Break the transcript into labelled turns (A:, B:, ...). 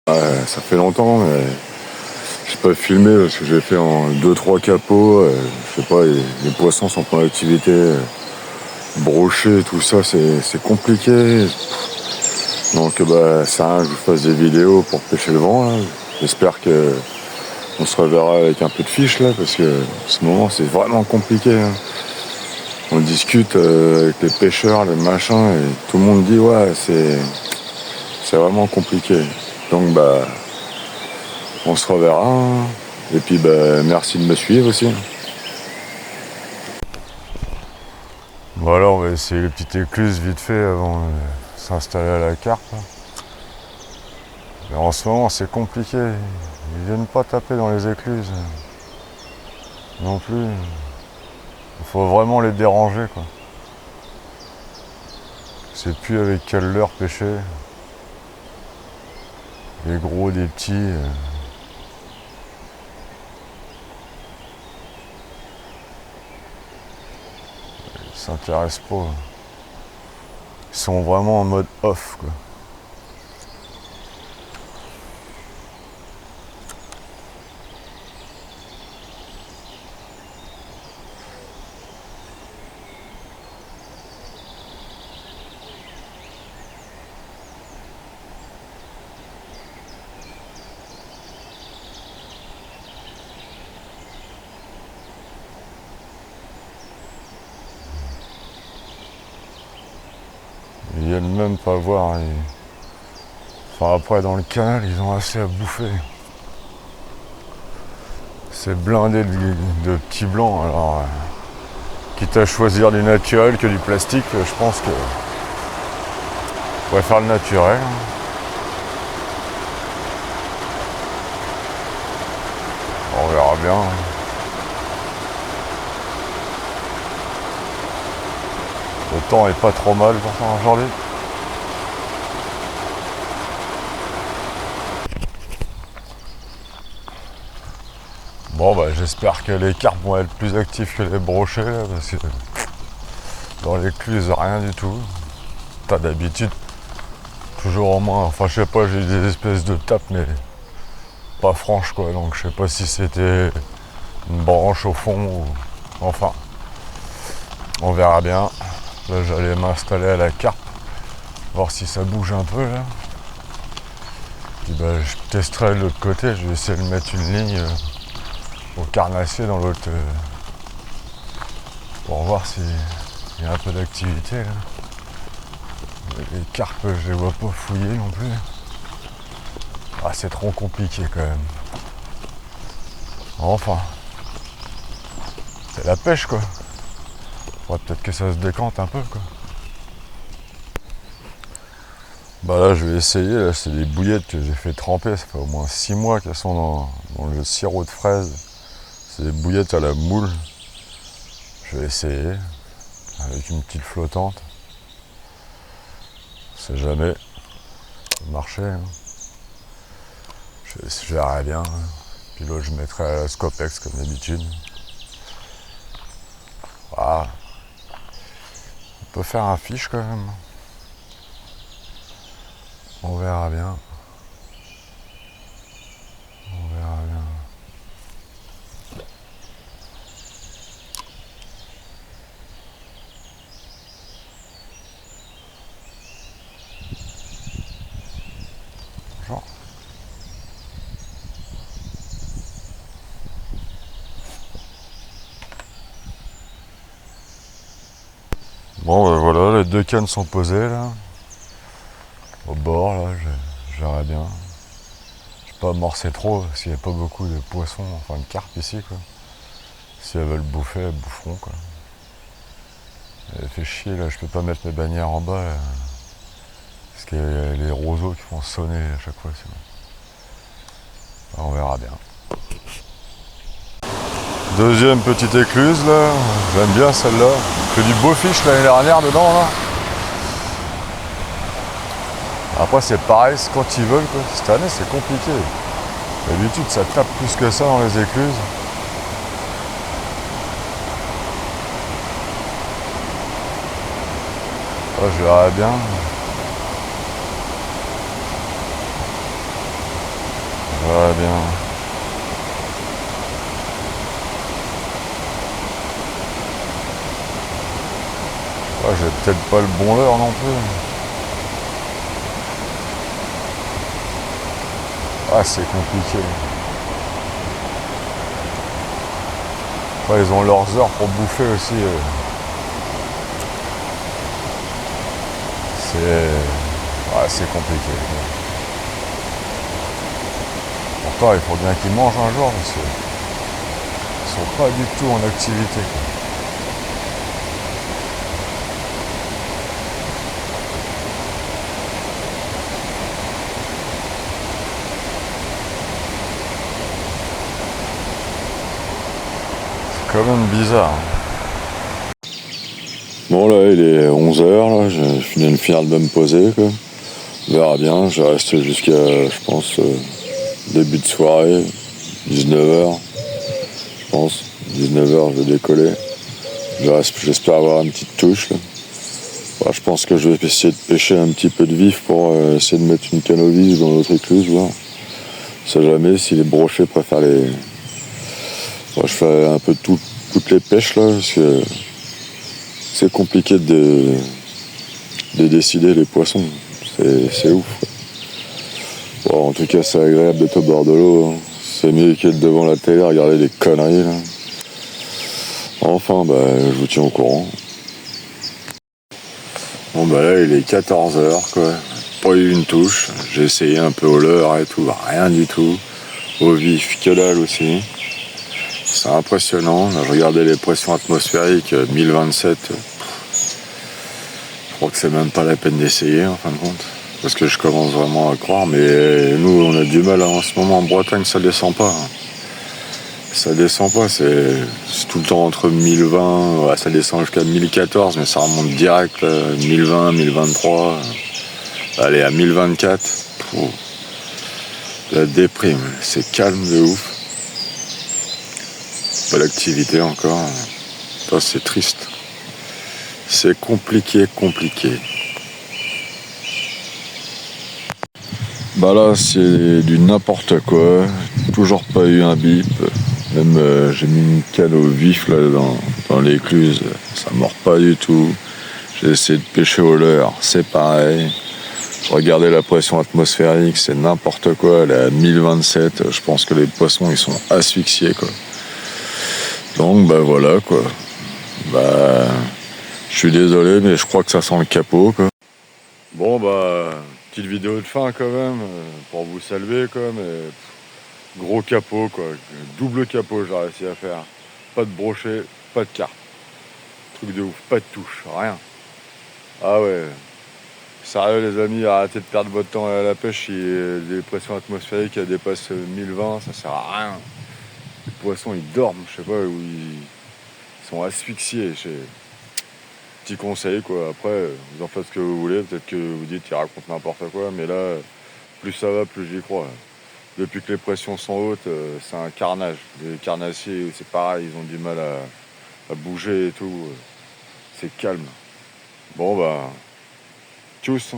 A: Ça fait longtemps, mais j'ai pas filmé parce que j'ai fait en 2-3 capots. Je sais pas, les poissons sont pas en activité. Brocher, tout ça, c'est compliqué. Donc c'est rien que je vous fasse des vidéos pour pêcher le vent. Là. J'espère que on se reverra avec un peu de fiche là, parce que en ce moment c'est vraiment compliqué. Hein. On discute avec les pêcheurs, les machins, et tout le monde dit ouais c'est vraiment compliqué. Donc on se reverra. Hein. Et puis merci de me suivre aussi. Voilà, on va essayer les petites écluses vite fait avant de s'installer à la carpe. Mais en ce moment c'est compliqué. Ils viennent pas taper dans les écluses. Non plus. Il faut vraiment les déranger quoi. C'est plus avec quelle leurre pêcher. Des gros, des petits. Ils s'intéressent pas. Ils sont vraiment en mode off quoi. Ils viennent même pas voir. Enfin après dans le canal ils ont assez à bouffer. C'est blindé de petits blancs. Alors quitte à choisir du naturel que du plastique, je pense que je pourrais faire le naturel. On verra bien. Le temps est pas trop mal pourtant aujourd'hui. Bon j'espère que les carpes vont être plus actifs que les brochets là, parce que dans l'écluse rien du tout. T'as d'habitude toujours au moins, enfin je sais pas, j'ai eu des espèces de tapes mais pas franches quoi, donc je sais pas si c'était une branche au fond ou enfin on verra bien. Là j'allais m'installer à la carpe, voir si ça bouge un peu là. Puis je testerai de l'autre côté, je vais essayer de mettre une ligne au carnassier dans l'autre pour voir s'il y a un peu d'activité là. Les carpes je les vois pas fouiller non plus. Ah c'est trop compliqué quand même. Enfin. C'est la pêche quoi. Faudrait peut-être que ça se décante un peu quoi. Là je vais essayer, là c'est des bouillettes que j'ai fait tremper, ça fait au moins 6 mois qu'elles sont dans le sirop de fraise. C'est des bouillettes à la moule. Je vais essayer avec une petite flottante. On sait jamais. Ça peut marcher. Hein. Je verrai bien. Puis là je mettrai à la Scopex comme d'habitude. Ah. On peut faire un fiche quand même. On verra bien. On verra bien. Genre. Bon voilà, les deux cannes sont posées là. Au bord là, je verrai bien. Je vais pas amorcer trop parce qu'il n'y a pas beaucoup de poissons, enfin de carpes ici quoi. Si elles veulent bouffer, elles boufferont quoi. Elle fait chier là, je peux pas mettre mes bannières en bas là, parce qu'il y a les roseaux qui font sonner à chaque fois sinon. On verra bien. Deuxième petite écluse là, j'aime bien celle-là. J'ai fait du beau fiche l'année dernière dedans là. Après c'est pareil, c'est quand ils veulent quoi. Cette année c'est compliqué. D'habitude ça tape plus que ça dans les écluses. Là je verrai bien. va bien. Ah, j'ai peut-être pas le bon leurre non plus. Ah, c'est compliqué. Ouais, ils ont leurs heures pour bouffer aussi. C'est compliqué. Pourtant, il faut bien qu'ils mangent un jour parce qu'ils sont pas du tout en activité. C'est quand même bizarre. Bon là, il est 11h, là, je viens de finir de me poser, quoi. On verra bien, je reste jusqu'à, je pense, début de soirée, 19h, je pense. 19h, je vais décoller. J'espère avoir une petite touche, là. Bah, je pense que je vais essayer de pêcher un petit peu de vif pour essayer de mettre une canne au vif dans l'autre écluse, voir. On sait jamais si les brochets préfèrent les... Bon, je fais un peu toutes les pêches, là, parce que c'est compliqué de décider les poissons. C'est ouf. Bon, en tout cas, c'est agréable d'être au bord de l'eau. Hein. C'est mieux qu'être devant la télé, regarder des conneries. Là. Enfin, je vous tiens au courant. Bon, là, il est 14h, quoi. Pas eu une touche. J'ai essayé un peu au leurre et tout. Rien du tout. Au vif, que dalle aussi. C'est impressionnant. Là, je regardais les pressions atmosphériques, 1027. Je crois que c'est même pas la peine d'essayer, en fin de compte. Parce que je commence vraiment à croire, mais nous on a du mal en ce moment en Bretagne, ça descend pas. Ça descend pas, c'est tout le temps entre 1020, ouais, ça descend jusqu'à 1014, mais ça remonte direct 1020, 1023, allez à 1024. La déprime, c'est calme de ouf. Pas d'activité encore. Ça, c'est triste. C'est compliqué. Bah là, c'est du n'importe quoi. Toujours pas eu un bip. Même j'ai mis une canne au vif là dans l'écluse. Ça mord pas du tout. J'ai essayé de pêcher au leurre. C'est pareil. Je regardais la pression atmosphérique. C'est n'importe quoi. Elle est à 1027. Je pense que les poissons, ils sont asphyxiés, quoi. Donc, voilà, quoi. Je suis désolé, mais je crois que ça sent le capot, quoi. Bon, petite vidéo de fin quand même, pour vous saluer quoi, mais gros capot quoi, double capot j'ai réussi à faire. Pas de brochet, pas de carte. Truc de ouf, pas de touche, rien. Ah ouais, sérieux les amis, arrêtez de perdre votre temps à la pêche si les pressions atmosphériques elles dépassent 1020, ça sert à rien. Les poissons ils dorment, je sais pas, où ils sont asphyxiés. Petit conseil quoi, après vous en faites ce que vous voulez, peut-être que vous dites qu'ils racontent n'importe quoi, mais là, plus ça va, plus j'y crois. Depuis que les pressions sont hautes, c'est un carnage. Les carnassiers, c'est pareil, ils ont du mal à bouger et tout. C'est calme. Bon tchuss.